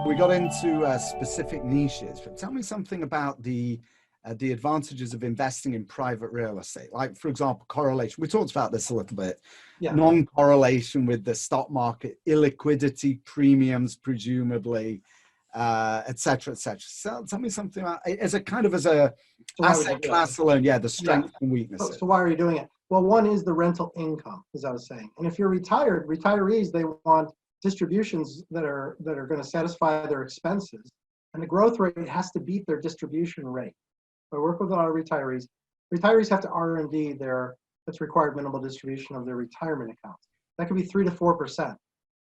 We got into specific niches, but tell me something about the advantages of investing in private real estate. Like, for example, correlation. We talked about this a little bit. Yeah. Non-correlation with the stock market, illiquidity premiums, presumably, et cetera, et cetera. So tell me something about, as a kind of as a asset class alone, yeah, the strengths and weaknesses. So why are you doing it? Well, one is the rental income, as I was saying. And if you're retired, retirees, they want distributions that are going to satisfy their expenses. And the growth rate has to beat their distribution rate. I work with a lot of retirees. Retirees have to R&D that's required minimal distribution of their retirement accounts. That could be 3 to 4%.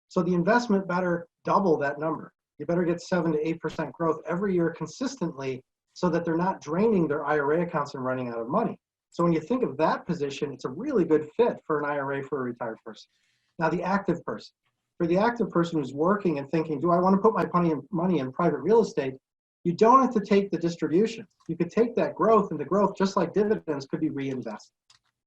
So the investment better double that number. You better get 7 to 8% growth every year consistently so that they're not draining their IRA accounts and running out of money. So when you think of that position, it's a really good fit for an IRA for a retired person. Now, the active person. For the active person who's working and thinking, do I want to put my money in private real estate? You don't have to take the distributions. You could take that growth, and the growth, just like dividends, could be reinvested.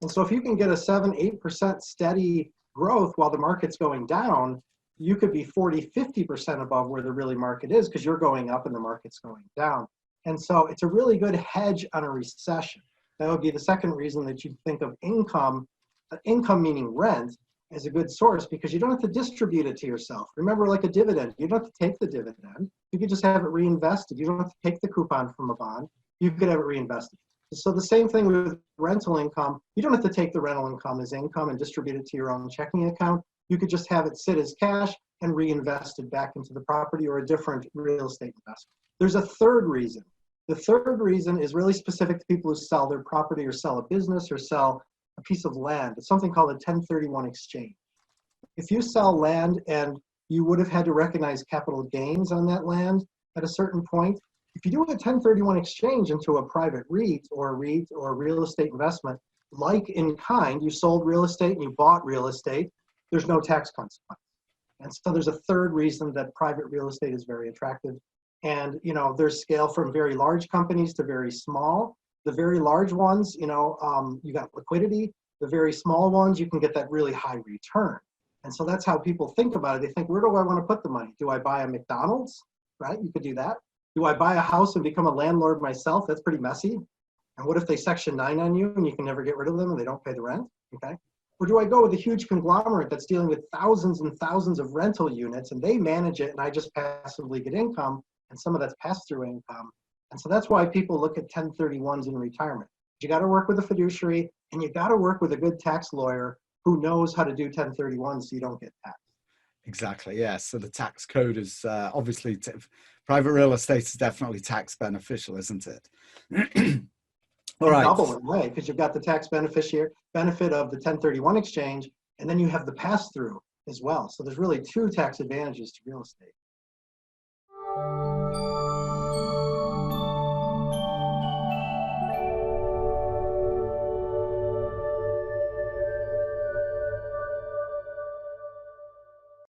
And so if you can get a 7, 8% steady growth while the market's going down, you could be 40, 50% above where the really market is because you're going up and the market's going down. And so it's a really good hedge on a recession. That would be the second reason that you think of income meaning rent, as a good source because you don't have to distribute it to yourself. Remember, like a dividend, you don't have to take the dividend. You could just have it reinvested. You don't have to take the coupon from a bond. You could have it reinvested. So the same thing with rental income. You don't have to take the rental income as income and distribute it to your own checking account. You could just have it sit as cash and reinvest it back into the property or a different real estate investment. There's a third reason. The third reason is really specific to people who sell their property or sell a business or sell a piece of land. It's something called a 1031 exchange. If you sell land and you would have had to recognize capital gains on that land at a certain point, if you do a 1031 exchange into a private REIT or real estate investment, like in kind, you sold real estate and you bought real estate, there's no tax consequence. And so there's a third reason that private real estate is very attractive. And there's scale from very large companies to very small. The very large ones, you got liquidity. The very small ones, you can get that really high return. And so that's how people think about it. They think, where do I want to put the money? Do I buy a McDonald's? Right? You could do that. Do I buy a house and become a landlord myself? That's pretty messy. And what if they Section 9 on you and you can never get rid of them and they don't pay the rent? Okay. Or do I go with a huge conglomerate that's dealing with thousands and thousands of rental units and they manage it and I just passively get income and some of that's pass-through income? And so that's why people look at 1031s in retirement. You got to work with a fiduciary and you got to work with a good tax lawyer who knows how to do 1031s so you don't get taxed. Exactly, yeah. So the tax code is obviously, private real estate is definitely tax beneficial, isn't it? All right. Double in a way, because you've got the tax benefit of the 1031 exchange, and then you have the pass-through as well. So there's really two tax advantages to real estate.